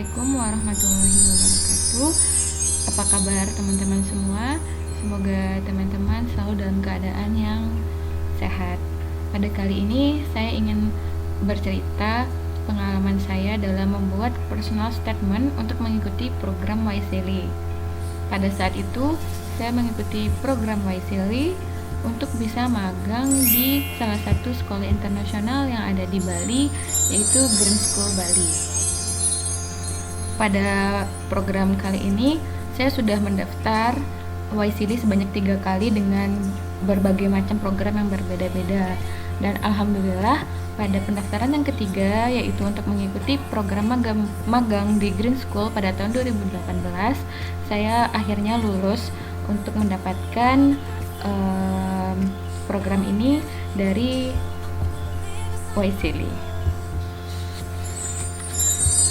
Assalamualaikum warahmatullahi wabarakatuh. Apa kabar teman-teman semua? Semoga teman-teman selalu dalam keadaan yang sehat. Pada kali ini saya ingin bercerita pengalaman saya dalam membuat personal statement untuk mengikuti program Wisely. Pada saat itu saya mengikuti program Wisely untuk bisa magang di salah satu sekolah internasional yang ada di Bali, yaitu Green School Bali. Pada program kali ini saya sudah mendaftar Wisely sebanyak 3 kali dengan berbagai macam program yang berbeda-beda, dan alhamdulillah pada pendaftaran yang ketiga, yaitu untuk mengikuti program magang di Green School pada tahun 2018, saya akhirnya lulus untuk mendapatkan program ini dari Wisely.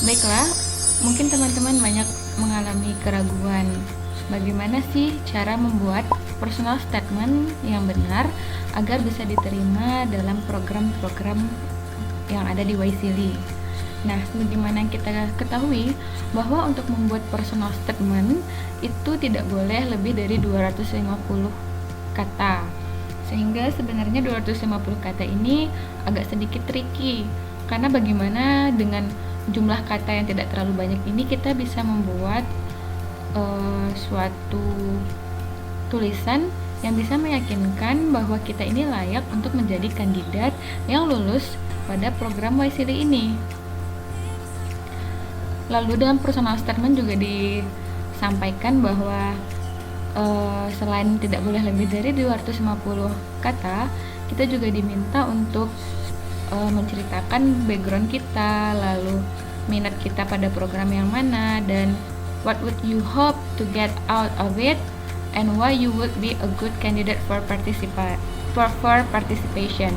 Baiklah, mungkin teman-teman banyak mengalami keraguan bagaimana sih cara membuat personal statement yang benar agar bisa diterima dalam program-program yang ada di Wisely. Nah, sebagaimana kita ketahui bahwa untuk membuat personal statement itu tidak boleh lebih dari 250 kata. Sehingga sebenarnya 250 kata ini agak sedikit tricky, karena bagaimana dengan jumlah kata yang tidak terlalu banyak ini kita bisa membuat suatu tulisan yang bisa meyakinkan bahwa kita ini layak untuk menjadi kandidat yang lulus pada program Wisely ini. Lalu dalam personal statement juga disampaikan bahwa selain tidak boleh lebih dari 250 kata, kita juga diminta untuk menceritakan background kita, lalu minat kita pada program yang mana, dan what would you hope to get out of it, and why you would be a good candidate for participation.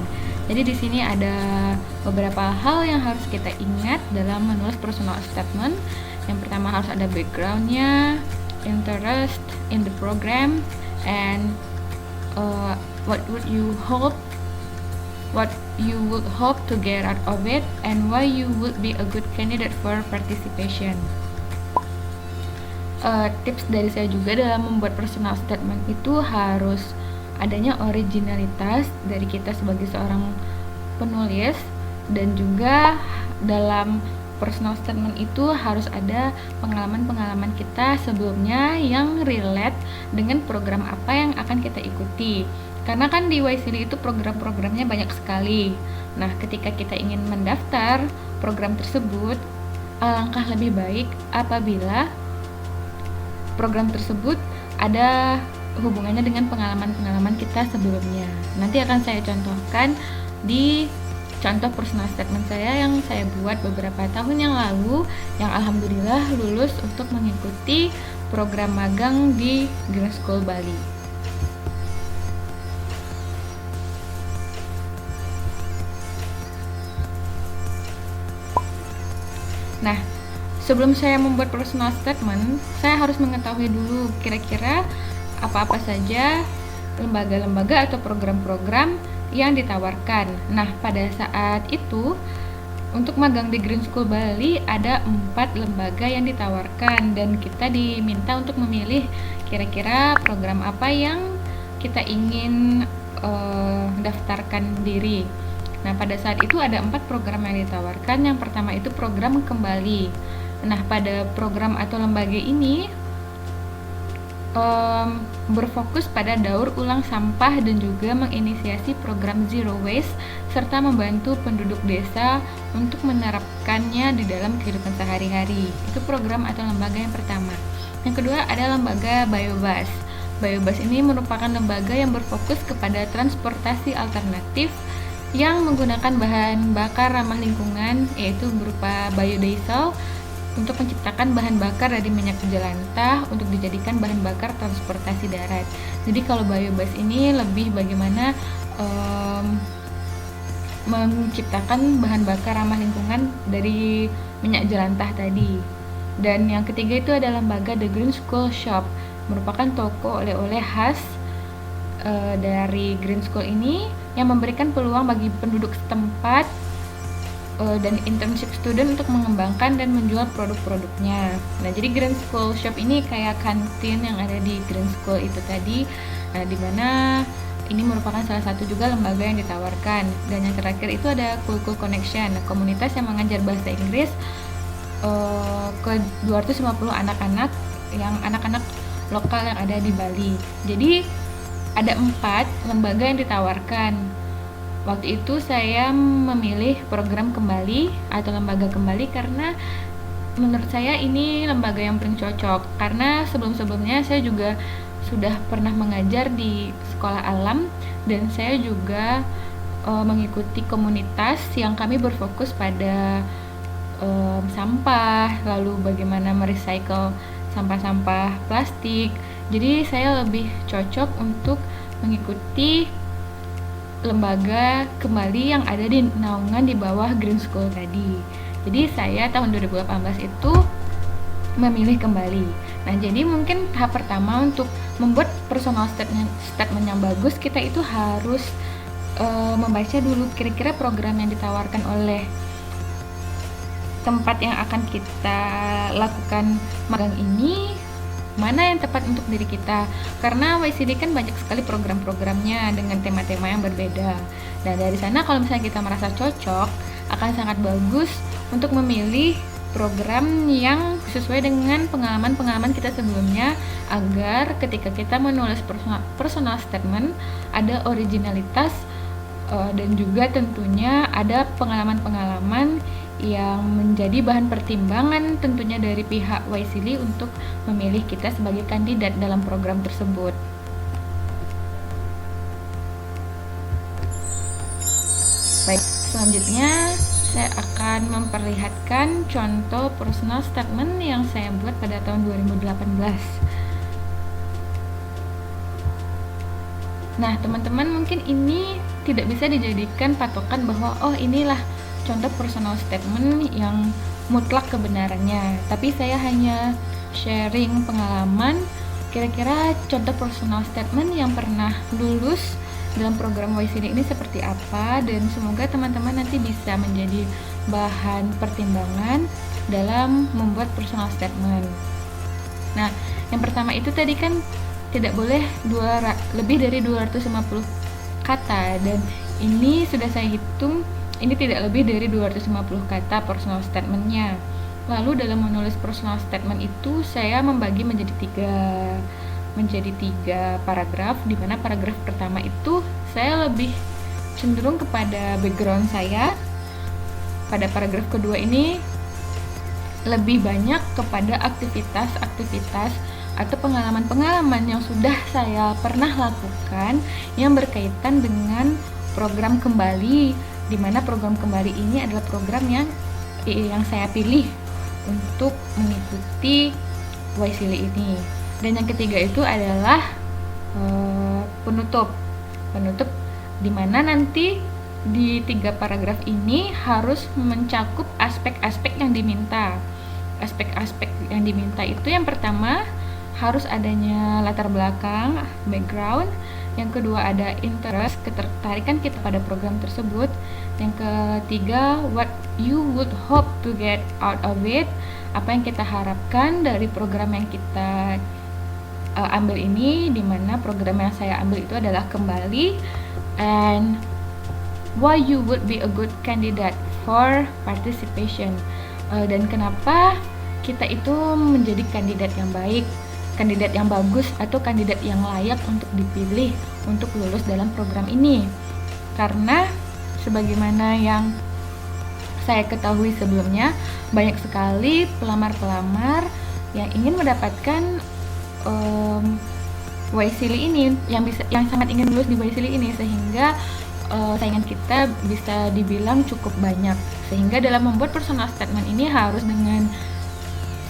Jadi di sini ada beberapa hal yang harus kita ingat dalam menulis personal statement. Yang pertama harus ada backgroundnya, interest in the program, and what you would hope to get out of it, and why you would be a good candidate for participation. Tips dari saya juga dalam membuat personal statement itu harus adanya originalitas dari kita sebagai seorang penulis, dan juga dalam personal statement itu harus ada pengalaman-pengalaman kita sebelumnya yang relate dengan program apa yang akan kita ikuti. Karena kan di Wisely itu program-programnya banyak sekali. Nah, ketika kita ingin mendaftar program tersebut, alangkah lebih baik apabila program tersebut ada hubungannya dengan pengalaman-pengalaman kita sebelumnya. Nanti akan saya contohkan di contoh personal statement saya yang saya buat beberapa tahun yang lalu, yang alhamdulillah lulus untuk mengikuti program magang di Green School Bali. Nah, sebelum saya membuat personal statement, saya harus mengetahui dulu kira-kira apa-apa saja lembaga-lembaga atau program-program yang ditawarkan. Nah, pada saat itu untuk magang di Green School Bali ada 4 lembaga yang ditawarkan, dan kita diminta untuk memilih kira-kira program apa yang kita ingin daftarkan diri. Nah, pada saat itu ada 4 program yang ditawarkan. Yang pertama itu program Kembali. Nah, pada program atau lembaga ini berfokus pada daur ulang sampah dan juga menginisiasi program Zero Waste, serta membantu penduduk desa untuk menerapkannya di dalam kehidupan sehari-hari. Itu program atau lembaga yang pertama. Yang kedua ada lembaga Biobus. Biobus ini merupakan lembaga yang berfokus kepada transportasi alternatif yang menggunakan bahan bakar ramah lingkungan, yaitu berupa biodiesel, untuk menciptakan bahan bakar dari minyak jelantah untuk dijadikan bahan bakar transportasi darat. Jadi kalau biobus ini lebih bagaimana menciptakan bahan bakar ramah lingkungan dari minyak jelantah tadi. Dan yang ketiga itu adalah lembaga The Green School Shop, merupakan toko oleh-oleh khas dari Green School ini yang memberikan peluang bagi penduduk setempat dan internship student untuk mengembangkan dan menjual produk-produknya. Nah, jadi Grand School Shop ini kayak kantin yang ada di Grand School itu tadi, di mana ini merupakan salah satu juga lembaga yang ditawarkan. Dan yang terakhir itu ada Cool Connection, komunitas yang mengajar bahasa Inggris ke 250 anak-anak lokal yang ada di Bali. Jadi ada 4 lembaga yang ditawarkan. Waktu itu saya memilih program kembali atau lembaga kembali karena menurut saya ini lembaga yang paling cocok, karena sebelum-sebelumnya saya juga sudah pernah mengajar di sekolah alam dan saya juga mengikuti komunitas yang kami berfokus pada sampah, lalu bagaimana merecycle sampah-sampah plastik. Jadi saya lebih cocok untuk mengikuti lembaga kembali yang ada di naungan di bawah Green School tadi. Jadi saya tahun 2018 itu memilih kembali. Nah, jadi mungkin tahap pertama untuk membuat personal statement yang bagus, kita itu harus membaca dulu kira-kira program yang ditawarkan oleh tempat yang akan kita lakukan magang ini mana yang tepat untuk diri kita, karena YCD kan banyak sekali program-programnya dengan tema-tema yang berbeda. Dan dari sana kalau misalnya kita merasa cocok, akan sangat bagus untuk memilih program yang sesuai dengan pengalaman-pengalaman kita sebelumnya, agar ketika kita menulis personal statement ada originalitas dan juga tentunya ada pengalaman-pengalaman yang menjadi bahan pertimbangan tentunya dari pihak YCD untuk memilih kita sebagai kandidat dalam program tersebut. Baik, selanjutnya saya akan memperlihatkan contoh personal statement yang saya buat pada tahun 2018. Nah, teman-teman, mungkin ini tidak bisa dijadikan patokan bahwa oh inilah contoh personal statement yang mutlak kebenarannya, tapi saya hanya sharing pengalaman kira-kira contoh personal statement yang pernah lulus dalam program YCD ini seperti apa, dan semoga teman-teman nanti bisa menjadi bahan pertimbangan dalam membuat personal statement. Nah, yang pertama itu tadi kan tidak boleh lebih dari 250 kata, dan ini sudah saya hitung ini tidak lebih dari 250 kata personal statementnya. Lalu dalam menulis personal statement itu saya membagi menjadi tiga paragraf, di mana paragraf pertama itu saya lebih cenderung kepada background saya. Pada paragraf kedua ini lebih banyak kepada aktivitas-aktivitas atau pengalaman-pengalaman yang sudah saya pernah lakukan yang berkaitan dengan program kembali, di mana program kembali ini adalah program yang saya pilih untuk mengikuti YCD ini. Dan yang ketiga itu adalah penutup, di mana nanti di 3 paragraf ini harus mencakup aspek-aspek yang diminta. Aspek-aspek yang diminta itu yang pertama harus adanya latar belakang, background. Yang kedua ada interest, ketertarikan kita pada program tersebut. Yang ketiga, what you would hope to get out of it, apa yang kita harapkan dari program yang kita ambil ini, dimana program yang saya ambil itu adalah kembali, and why you would be a good candidate for participation, dan kenapa kita itu menjadi kandidat yang baik, kandidat yang bagus, atau kandidat yang layak untuk dipilih untuk lulus dalam program ini. Karena sebagaimana yang saya ketahui sebelumnya, banyak sekali pelamar-pelamar yang ingin mendapatkan YCD ini, yang sangat ingin lulus di YCD ini, sehingga saingan kita bisa dibilang cukup banyak. Sehingga dalam membuat personal statement ini harus dengan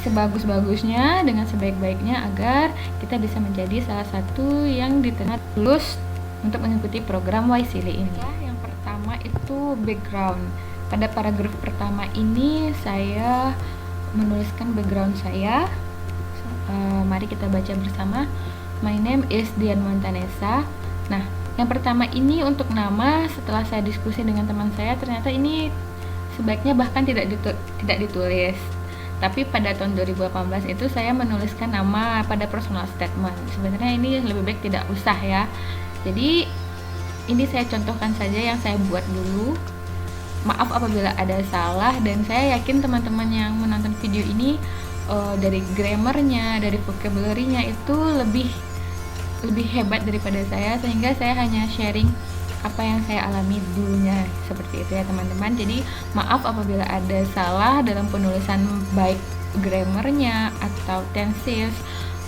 sebagus-bagusnya, dengan sebaik-baiknya, agar kita bisa menjadi salah satu yang diterima lulus untuk mengikuti program YCD ini. Yang pertama itu background. Pada paragraf pertama ini saya menuliskan background saya. Mari kita baca bersama. My name is Dian Montanesa. Nah, yang pertama ini untuk nama, setelah saya diskusi dengan teman saya, ternyata ini sebaiknya bahkan tidak ditulis. Tapi pada tahun 2018 itu saya menuliskan nama pada personal statement. Sebenarnya ini lebih baik tidak usah ya. Jadi ini saya contohkan saja yang saya buat dulu. Maaf apabila ada salah, dan saya yakin teman-teman yang menonton video ini dari grammarnya, dari vocabulary-nya itu lebih hebat daripada saya, sehingga saya hanya sharing apa yang saya alami dulunya, seperti itu ya teman-teman. Jadi maaf apabila ada salah dalam penulisan baik grammarnya atau tenses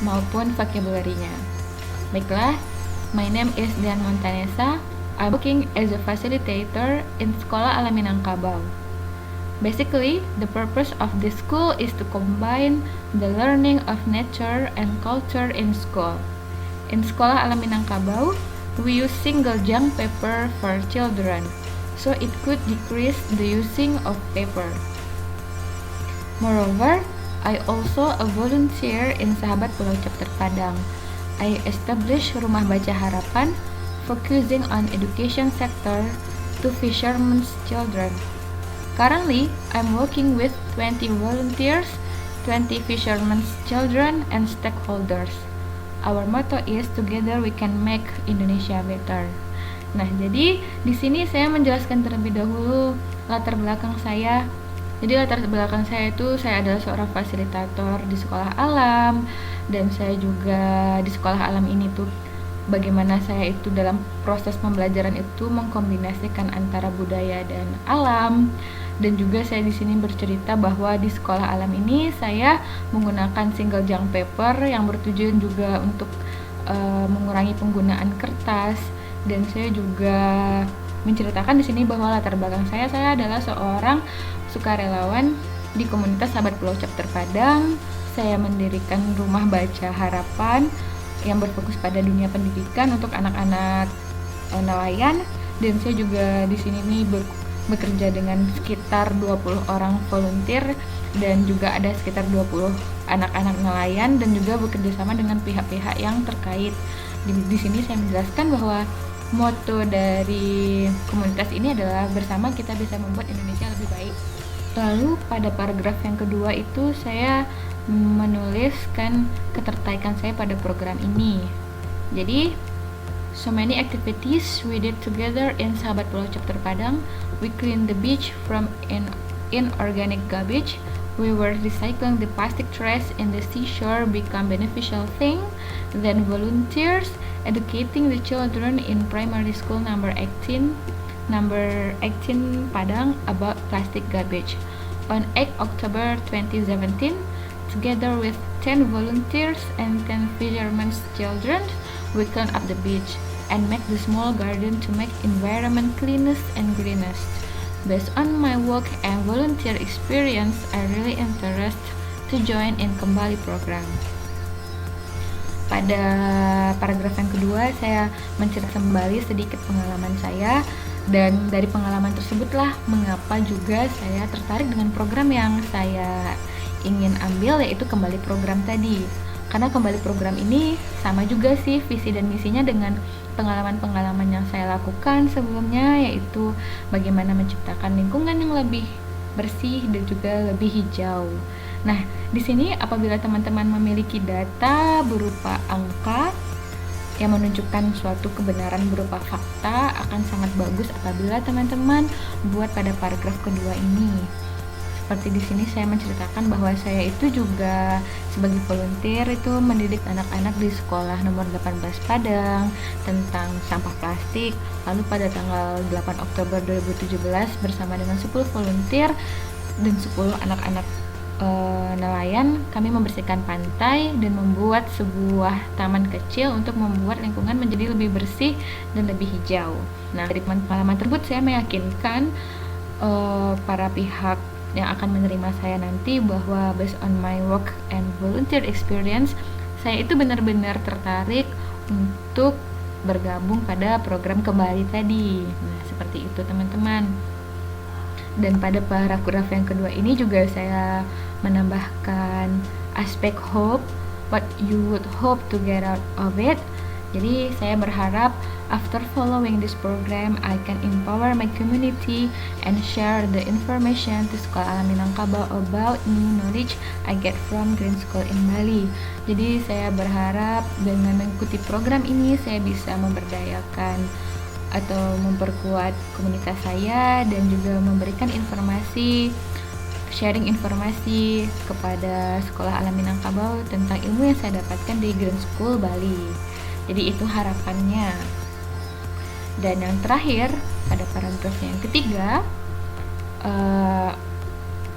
maupun vocabulary-nya. Baiklah, my name is Dian Montanesa. I'm working as a facilitator in Sekolah Alam Minangkabau. Basically, the purpose of this school is to combine the learning of nature and culture in school. In Sekolah Alam Minangkabau, we use single junk paper for children, so it could decrease the using of paper. Moreover, I also a volunteer in Sahabat Pulau Chapter Padang. I established Rumah Baca Harapan, focusing on education sector to fishermen's children. Currently, I'm working with 20 volunteers, 20 fishermen's children, and stakeholders. Our motto is together we can make Indonesia better. Nah, jadi di sini saya menjelaskan terlebih dahulu latar belakang saya. Jadi latar belakang saya itu, saya adalah seorang fasilitator di sekolah alam, dan saya juga di sekolah alam ini tuh bagaimana saya itu dalam proses pembelajaran itu mengkombinasikan antara budaya dan alam. Dan juga saya di sini bercerita bahwa di sekolah alam ini saya menggunakan single junk paper yang bertujuan juga untuk mengurangi penggunaan kertas. Dan saya juga menceritakan di sini bahwa latar belakang saya adalah seorang sukarelawan di komunitas Sahabat Pulau Chapter Padang. Saya mendirikan Rumah Baca Harapan yang berfokus pada dunia pendidikan untuk anak-anak nelayan, dan saya juga di sini nih bekerja dengan sekitar 20 orang volunteer, dan juga ada sekitar 20 anak-anak nelayan, dan juga bekerja sama dengan pihak-pihak yang terkait. Di sini saya menjelaskan bahwa moto dari komunitas ini adalah bersama kita bisa membuat Indonesia lebih baik. Lalu pada paragraf yang kedua itu saya menuliskan ketertarikan saya pada program ini. Jadi, so many activities we did together in Sahabat Pulau Chapter Padang. We cleaned the beach from inorganic garbage. We were recycling the plastic trash in the seashore become beneficial thing. Then volunteers educating the children in primary school number 18 Padang about plastic garbage. On 8 October 2017, together with 10 volunteers and 10 fishermen's children, we clean up the beach and make the small garden to make environment cleanest and greenest. Based on my work and volunteer experience, I really interested to join in Kembali program. Pada paragraf yang kedua, saya menceritakan kembali sedikit pengalaman saya, dan dari pengalaman tersebutlah mengapa juga saya tertarik dengan program yang saya ingin ambil, yaitu Kembali program tadi. Karena Kembali program ini sama juga sih visi dan misinya dengan pengalaman-pengalaman yang saya lakukan sebelumnya, yaitu bagaimana menciptakan lingkungan yang lebih bersih dan juga lebih hijau. Nah, di sini apabila teman-teman memiliki data berupa angka yang menunjukkan suatu kebenaran berupa fakta, akan sangat bagus apabila teman-teman buat pada paragraf kedua ini. Seperti di sini saya menceritakan bahwa saya itu juga sebagai volunteer itu mendidik anak-anak di sekolah nomor 18 Padang tentang sampah plastik. Lalu pada tanggal 8 Oktober 2017 bersama dengan 10 volunteer dan 10 anak-anak nelayan, kami membersihkan pantai dan membuat sebuah taman kecil untuk membuat lingkungan menjadi lebih bersih dan lebih hijau. Nah, dari pengalaman tersebut saya meyakinkan para pihak yang akan menerima saya nanti bahwa based on my work and volunteer experience, saya itu benar-benar tertarik untuk bergabung pada program Kembali tadi. Nah, seperti itu teman-teman. Dan pada paragraf yang kedua ini juga saya menambahkan aspek hope, what you would hope to get out of it. Jadi saya berharap After following this program, I can empower my community and share the information to Sekolah Alam Minangkabau about new knowledge I get from Green School in Bali. Jadi saya berharap dengan mengikuti program ini saya bisa memberdayakan atau memperkuat komunitas saya dan juga memberikan sharing informasi kepada Sekolah Alam Minangkabau tentang ilmu yang saya dapatkan di Green School Bali. Jadi itu harapannya. Dan yang terakhir pada paragraf yang ketiga,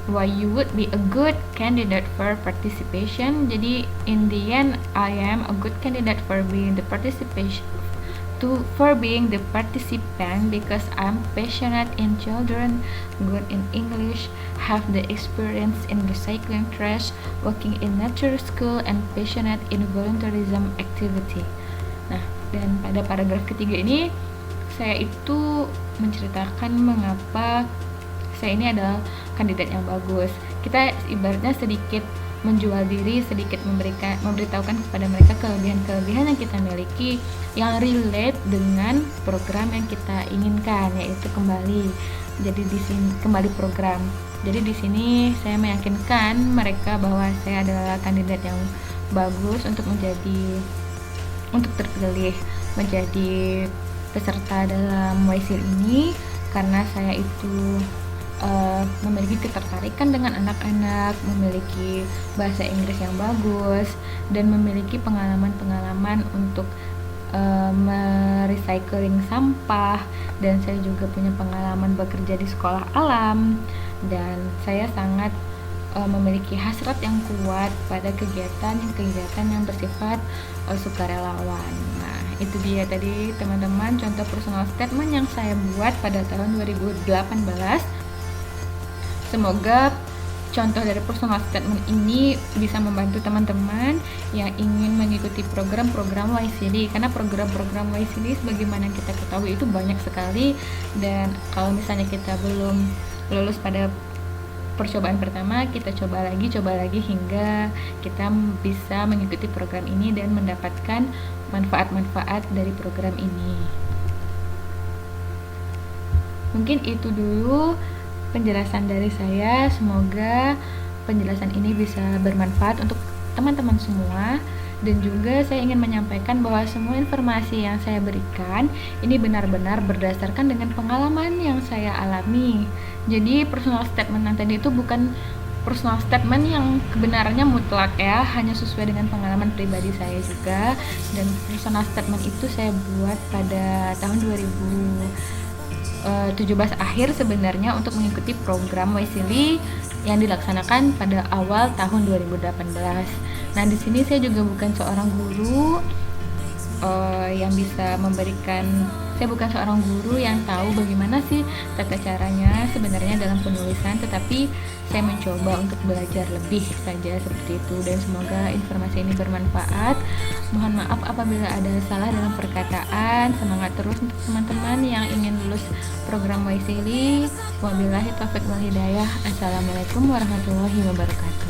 why you would be a good candidate for participation. Jadi in the end, I am a good candidate for being the participant because I'm passionate in children, good in English, have the experience in recycling trash, working in nature school, and passionate in volunteerism activity. Nah, dan pada paragraf ketiga ini saya itu menceritakan mengapa saya ini adalah kandidat yang bagus. Kita ibaratnya sedikit menjual diri, sedikit memberitahukan kepada mereka kelebihan-kelebihan yang kita miliki yang relate dengan program yang kita inginkan, yaitu kembali program. Jadi di sini saya meyakinkan mereka bahwa saya adalah kandidat yang bagus untuk terpilih menjadi peserta dalam YSIL ini karena saya itu memiliki ketertarikan dengan anak-anak, memiliki bahasa Inggris yang bagus, dan memiliki pengalaman-pengalaman untuk merecycling sampah, dan saya juga punya pengalaman bekerja di sekolah alam, dan saya sangat memiliki hasrat yang kuat pada kegiatan yang bersifat sukarelawan. Nah, itu dia tadi teman-teman contoh personal statement yang saya buat pada tahun 2018. Semoga contoh dari personal statement ini bisa membantu teman-teman yang ingin mengikuti program-program YCD, karena program-program YCD sebagaimana kita ketahui itu banyak sekali, dan kalau misalnya kita belum lulus pada percobaan pertama, kita coba lagi hingga kita bisa mengikuti program ini dan mendapatkan manfaat-manfaat dari program ini. Mungkin itu dulu penjelasan dari saya. Semoga penjelasan ini bisa bermanfaat untuk teman-teman semua, dan juga saya ingin menyampaikan bahwa semua informasi yang saya berikan ini benar-benar berdasarkan dengan pengalaman yang saya alami. Jadi personal statement yang tadi itu bukan personal statement yang kebenarannya mutlak ya, hanya sesuai dengan pengalaman pribadi saya juga, dan personal statement itu saya buat pada tahun 2017 akhir sebenarnya untuk mengikuti program YSILI yang dilaksanakan pada awal tahun 2018. Nah, di sini saya juga bukan seorang guru yang bisa memberikan, saya bukan seorang guru yang tahu bagaimana sih tata caranya sebenarnya dalam penulisan, tetapi saya mencoba untuk belajar lebih saja seperti itu, dan semoga informasi ini bermanfaat. Mohon maaf apabila ada salah dalam perkataan. Semangat terus untuk teman-teman yang ingin lulus program YSILI. Wabillahi taufiq wal hidayah. Assalamualaikum warahmatullahi wabarakatuh.